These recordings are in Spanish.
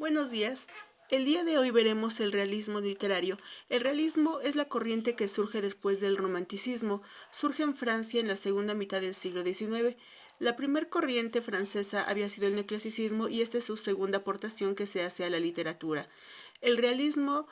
Buenos días. El día de hoy veremos el realismo literario. El realismo es la corriente que surge después del romanticismo. Surge en Francia en la segunda mitad del siglo XIX. La primer corriente francesa había sido el neoclasicismo y esta es su segunda aportación que se hace a la literatura. El realismo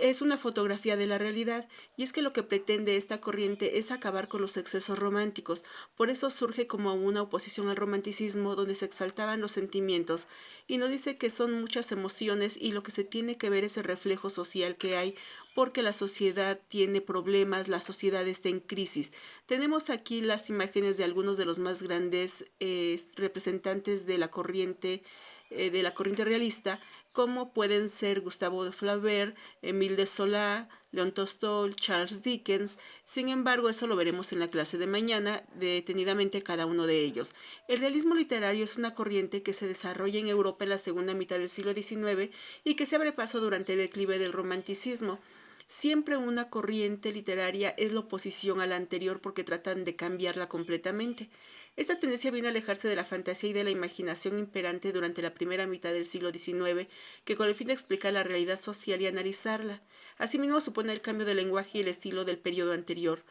es una fotografía de la realidad y es que lo que pretende esta corriente es acabar con los excesos románticos. Por eso surge como una oposición al romanticismo donde se exaltaban los sentimientos y nos dice que son muchas emociones y lo que se tiene que ver es el reflejo social que hay porque la sociedad tiene problemas, la sociedad está en crisis. Tenemos aquí las imágenes de algunos de los más grandes representantes de la corriente realista, como pueden ser Gustavo de Flaubert, Émile de Zola, León Tolstói, Charles Dickens. Sin embargo, eso lo veremos en la clase de mañana, detenidamente cada uno de ellos. El realismo literario es una corriente que se desarrolla en Europa en la segunda mitad del siglo XIX y que se abre paso durante el declive del romanticismo. Siempre una corriente literaria es la oposición a la anterior porque tratan de cambiarla completamente. Esta tendencia viene a alejarse de la fantasía y de la imaginación imperante durante la primera mitad del siglo XIX, que con el fin de explicar la realidad social y analizarla. Asimismo, supone el cambio de lenguaje y el estilo del periodo anterior.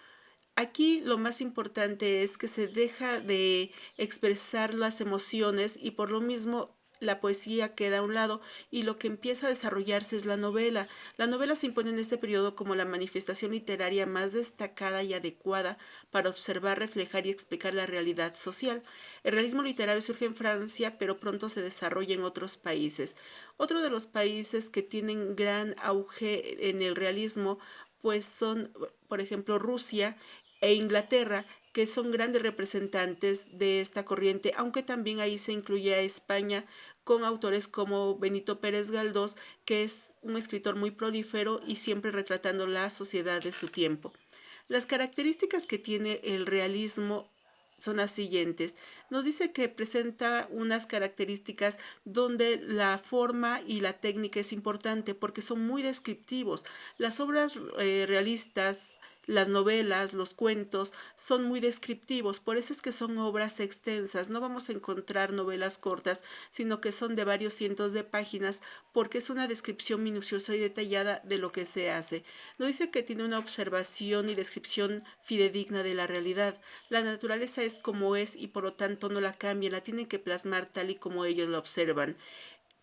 Aquí lo más importante es que se deja de expresar las emociones y por lo mismo la poesía queda a un lado y lo que empieza a desarrollarse es la novela. La novela se impone en este periodo como la manifestación literaria más destacada y adecuada para observar, reflejar y explicar la realidad social. El realismo literario surge en Francia, pero pronto se desarrolla en otros países. Otro de los países que tienen gran auge en el realismo pues son, por ejemplo, Rusia e Inglaterra, que son grandes representantes de esta corriente, aunque también ahí se incluye a España con autores como Benito Pérez Galdós, que es un escritor muy prolífero y siempre retratando la sociedad de su tiempo. Las características que tiene el realismo son las siguientes. Nos dice que presenta unas características donde la forma y la técnica es importante porque son muy descriptivos. Las obras realistas, las novelas, los cuentos son muy descriptivos, por eso es que son obras extensas. No vamos a encontrar novelas cortas, sino que son de varios cientos de páginas, porque es una descripción minuciosa y detallada de lo que se hace. Nos dice que tiene una observación y descripción fidedigna de la realidad. La naturaleza es como es y por lo tanto no la cambian, la tienen que plasmar tal y como ellos la observan.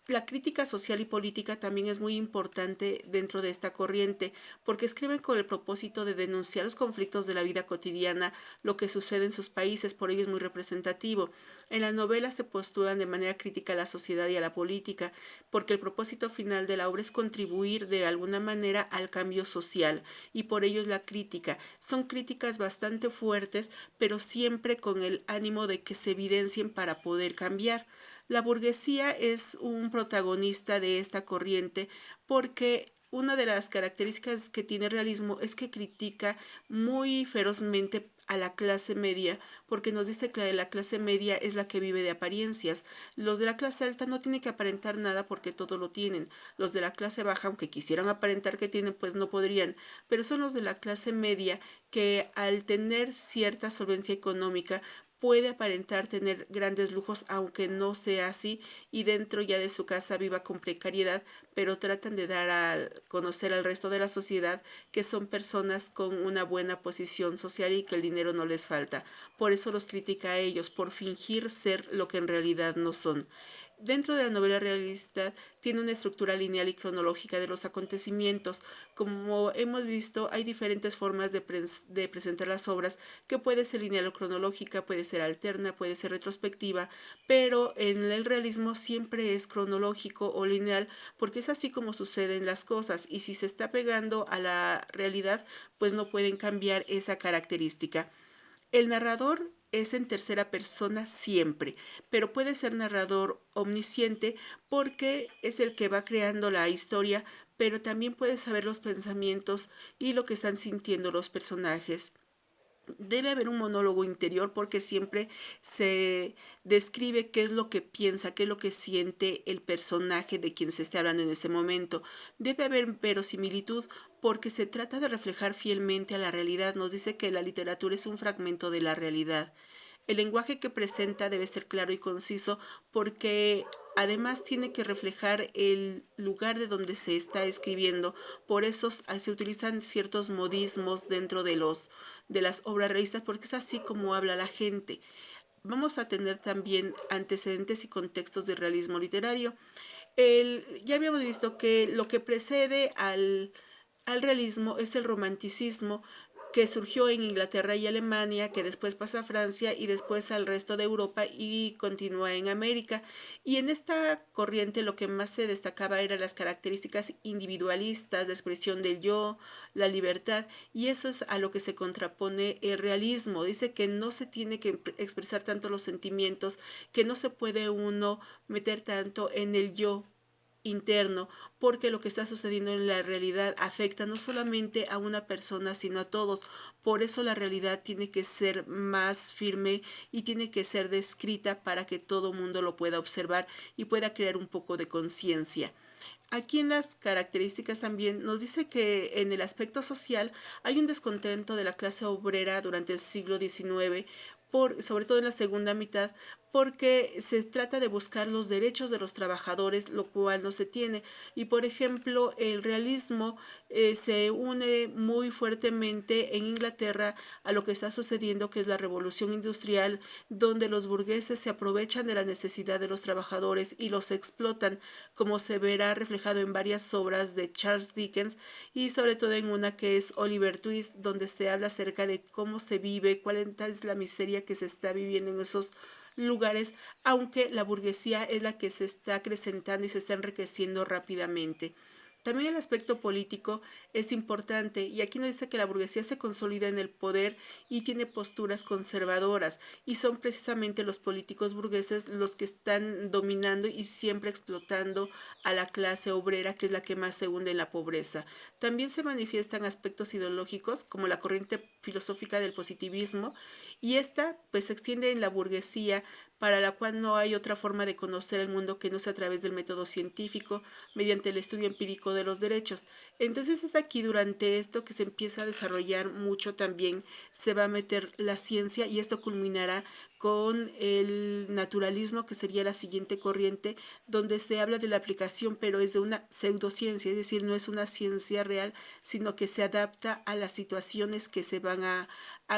La crítica social y política también es muy importante dentro de esta corriente, porque escriben con el propósito de denunciar los conflictos de la vida cotidiana, lo que sucede en sus países, por ello es muy representativo. En la novela se postulan de manera crítica a la sociedad y a la política, porque el propósito final de la obra es contribuir de alguna manera al cambio social, y por ello es la crítica. Son críticas bastante fuertes, pero siempre con el ánimo de que se evidencien para poder cambiar. La burguesía es un protagonista de esta corriente porque una de las características que tiene el realismo es que critica muy ferozmente a la clase media, porque nos dice que la clase media es la que vive de apariencias. Los de la clase alta no tienen que aparentar nada porque todo lo tienen. Los de la clase baja, aunque quisieran aparentar que tienen, pues no podrían. Pero son los de la clase media que al tener cierta solvencia económica, puede aparentar tener grandes lujos aunque no sea así y dentro ya de su casa viva con precariedad, pero tratan de dar a conocer al resto de la sociedad que son personas con una buena posición social y que el dinero no les falta. Por eso los critica a ellos, por fingir ser lo que en realidad no son. Dentro de la novela realista tiene una estructura lineal y cronológica de los acontecimientos. Como hemos visto, hay diferentes formas de presentar las obras, que puede ser lineal o cronológica, puede ser alterna, puede ser retrospectiva, pero en el realismo siempre es cronológico o lineal, porque es así como suceden las cosas, y si se está pegando a la realidad, pues no pueden cambiar esa característica. El narrador es en tercera persona siempre, pero puede ser narrador omnisciente porque es el que va creando la historia, pero también puede saber los pensamientos y lo que están sintiendo los personajes. Debe haber un monólogo interior porque siempre se describe qué es lo que piensa, qué es lo que siente el personaje de quien se esté hablando en ese momento. Debe haber verosimilitud porque se trata de reflejar fielmente a la realidad. Nos dice que la literatura es un fragmento de la realidad. El lenguaje que presenta debe ser claro y conciso porque Además, tiene que reflejar el lugar de donde se está escribiendo. Por eso se utilizan ciertos modismos dentro de las obras realistas, porque es así como habla la gente. Vamos a tener también antecedentes y contextos del realismo literario. Ya habíamos visto que lo que precede al realismo es el romanticismo, que surgió en Inglaterra y Alemania, que después pasa a Francia y después al resto de Europa y continúa en América. Y en esta corriente lo que más se destacaba eran las características individualistas, la expresión del yo, la libertad, y eso es a lo que se contrapone el realismo. Dice que no se tiene que expresar tanto los sentimientos, que no se puede uno meter tanto en el yo interno, porque lo que está sucediendo en la realidad afecta no solamente a una persona, sino a todos. Por eso la realidad tiene que ser más firme y tiene que ser descrita para que todo mundo lo pueda observar y pueda crear un poco de conciencia. Aquí en las características también nos dice que en el aspecto social hay un descontento de la clase obrera durante el siglo XIX, sobre todo en la segunda mitad, porque se trata de buscar los derechos de los trabajadores, lo cual no se tiene. Y por ejemplo, el realismo se une muy fuertemente en Inglaterra a lo que está sucediendo, que es la revolución industrial, donde los burgueses se aprovechan de la necesidad de los trabajadores y los explotan, como se verá reflejado en varias obras de Charles Dickens y sobre todo en una que es Oliver Twist, donde se habla acerca de cómo se vive, cuál es la miseria que se está viviendo en esos lugares, aunque la burguesía es la que se está acrecentando y se está enriqueciendo rápidamente. También el aspecto político es importante y aquí nos dice que la burguesía se consolida en el poder y tiene posturas conservadoras y son precisamente los políticos burgueses los que están dominando y siempre explotando a la clase obrera, que es la que más se hunde en la pobreza. También se manifiestan aspectos ideológicos como la corriente filosófica del positivismo y esta pues se extiende en la burguesía, para la cual no hay otra forma de conocer el mundo que no sea a través del método científico, mediante el estudio empírico de los derechos. Entonces es aquí durante esto que se empieza a desarrollar mucho también, se va a meter la ciencia y esto culminará con el naturalismo, que sería la siguiente corriente, donde se habla de la aplicación, pero es de una pseudociencia, es decir, no es una ciencia real, sino que se adapta a las situaciones que se van a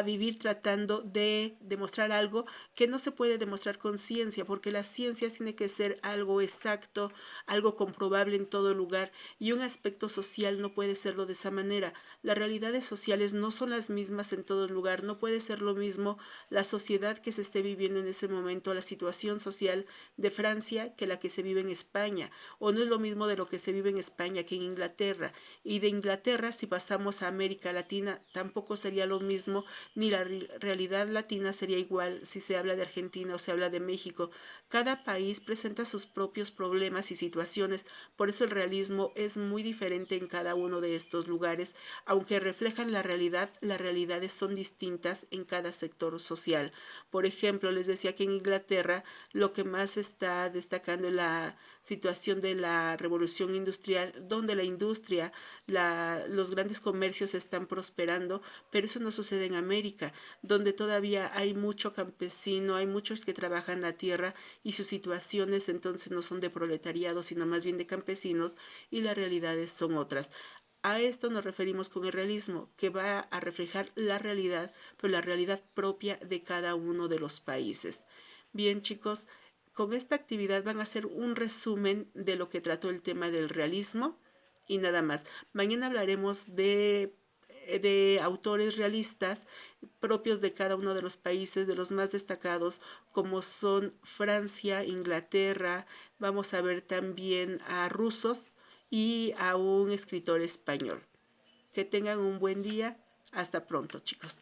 vivir tratando de demostrar algo que no se puede demostrar con ciencia, porque la ciencia tiene que ser algo exacto, algo comprobable en todo lugar, y un aspecto social no puede serlo de esa manera. Las realidades sociales no son las mismas en todo lugar, no puede ser lo mismo la sociedad que se esté viviendo en ese momento, la situación social de Francia que la que se vive en España, o no es lo mismo de lo que se vive en España que en Inglaterra, y de Inglaterra si pasamos a América Latina tampoco sería lo mismo, ni la realidad latina sería igual si se habla de Argentina o se habla de México. Cada país presenta sus propios problemas y situaciones, por eso el realismo es muy diferente en cada uno de estos lugares, aunque reflejan la realidad, las realidades son distintas en cada sector social. Por ejemplo, les decía que en Inglaterra lo que más está destacando es la situación de la revolución industrial, donde la industria, los grandes comercios están prosperando, pero eso no sucede en América, donde todavía hay mucho campesino, hay muchos que trabajan la tierra y sus situaciones entonces no son de proletariado, sino más bien de campesinos, y las realidades son otras. A esto nos referimos con el realismo, que va a reflejar la realidad, pero la realidad propia de cada uno de los países. Bien, chicos, con esta actividad van a hacer un resumen de lo que trató el tema del realismo y nada más. Mañana hablaremos de autores realistas propios de cada uno de los países, de los más destacados, como son Francia, Inglaterra, vamos a ver también a rusos y a un escritor español. Que tengan un buen día. Hasta pronto, chicos.